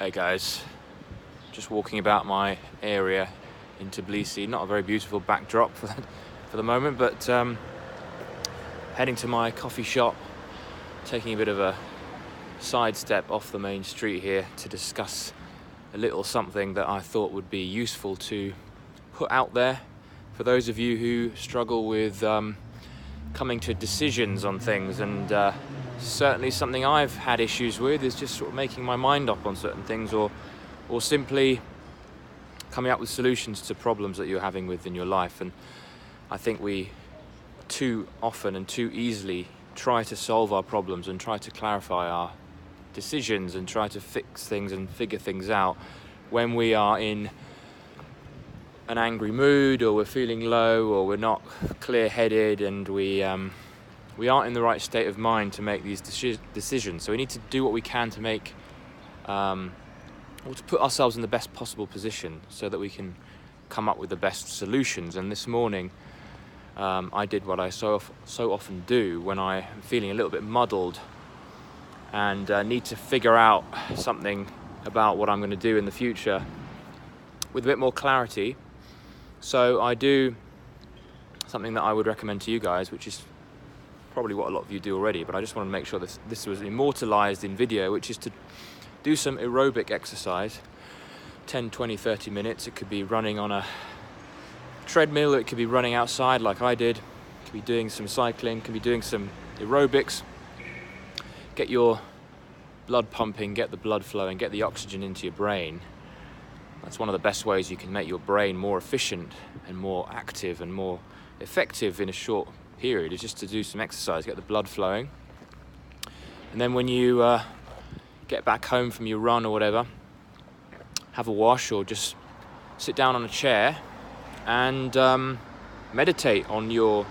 Hey guys, just walking about my area in Tbilisi. Not a very beautiful backdrop for the moment, but heading to my coffee shop, taking a bit of a sidestep off the main street here to discuss a little something that I thought would be useful to put out there for those of you who struggle with coming to decisions on things. And certainly something I've had issues with is just sort of making my mind up on certain things, or simply coming up with solutions to problems that you're having within your life. And I think we too often and too easily try to solve our problems and try to clarify our decisions and try to fix things and figure things out when we are in an angry mood, or we're feeling low, or we're not clear-headed, and we aren't in the right state of mind to make these decisions. So we need to do what we can to make or to put ourselves in the best possible position so that we can come up with the best solutions. And this morning I did what I so often do when I'm feeling a little bit muddled and need to figure out something about what I'm going to do in the future with a bit more clarity. So I do something that I would recommend to you guys, which is probably what a lot of you do already, but I just want to make sure that this was immortalized in video, which is to do some aerobic exercise, 10, 20, 30 minutes. It could be running on a treadmill, it could be running outside like I did, it could be doing some cycling, it could be doing some aerobics. Get your blood pumping, get the blood flowing, get the oxygen into your brain. That's one of the best ways you can make your brain more efficient and more active and more effective in a short period, is just to do some exercise, get the blood flowing. And then when you get back home from your run or whatever, have a wash or just sit down on a chair and meditate on your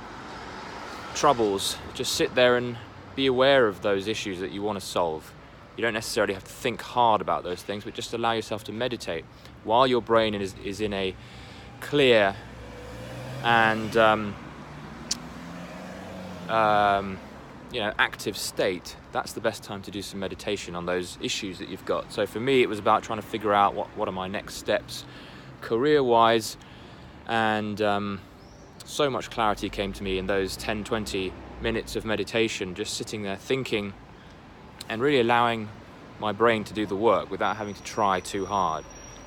troubles. Just sit there and be aware of those issues that you want to solve. You don't necessarily have to think hard about those things, but just allow yourself to meditate while your brain is in a clear and active state. That's the best time to do some meditation on those issues that you've got. So for me, it was about trying to figure out what are my next steps career-wise, and so much clarity came to me in those 10-20 minutes of meditation, just sitting there thinking and really allowing my brain to do the work without having to try too hard.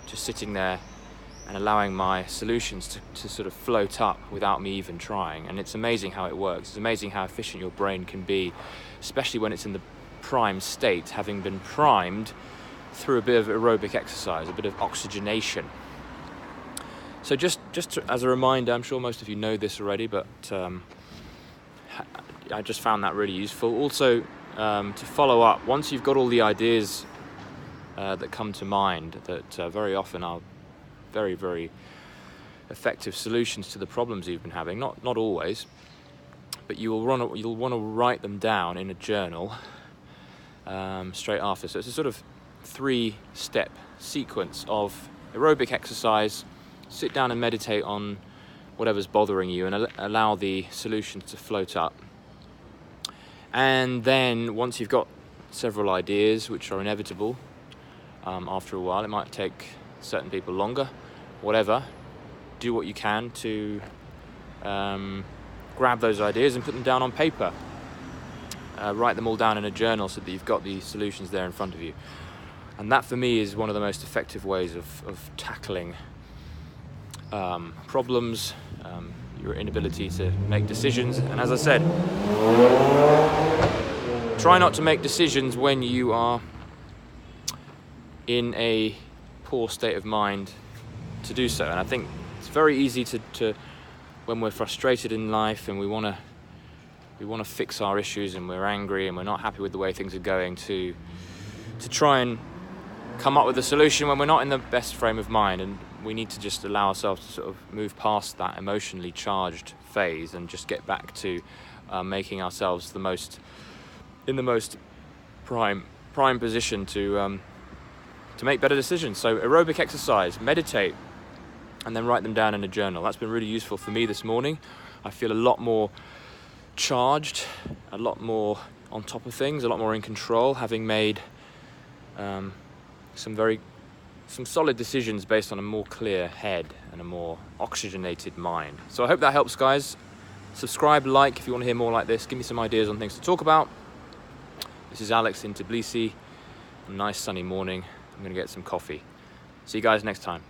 Just sitting there and allowing my solutions to sort of float up without me even trying. And it's amazing how it works. It's amazing how efficient your brain can be, especially when it's in the prime state, having been primed through a bit of aerobic exercise, a bit of oxygenation. So just as a reminder, I'm sure most of you know this already, but I just found that really useful. Also, to follow up, once you've got all the ideas that come to mind, that very often are very, very effective solutions to the problems you've been having. Not always, but you'll want to write them down in a journal straight after. So it's a sort of 3-step sequence of aerobic exercise, sit down and meditate on whatever's bothering you, and allow the solutions to float up. And then once you've got several ideas, which are inevitable after a while, it might take certain people longer, whatever, do what you can to grab those ideas and put them down on paper. Write them all down in a journal so that you've got the solutions there in front of you. And that for me is one of the most effective ways of tackling problems, your inability to make decisions. And as I said, try not to make decisions when you are in a poor state of mind to do so. And I think it's very easy to when we're frustrated in life and we want to fix our issues and we're angry and we're not happy with the way things are going, to try and come up with a solution when we're not in the best frame of mind. And we need to just allow ourselves to sort of move past that emotionally charged phase and just get back to making ourselves in the most prime position to make better decisions. So aerobic exercise, meditate, and then write them down in a journal. That's been really useful for me this morning. I feel a lot more charged, a lot more on top of things, a lot more in control, having made some solid decisions based on a more clear head and a more oxygenated mind. So I hope that helps, guys. Subscribe, like if you want to hear more like this. Give me some ideas on things to talk about. This is Alex in Tbilisi. A nice sunny morning. I'm going to get some coffee. See you guys next time.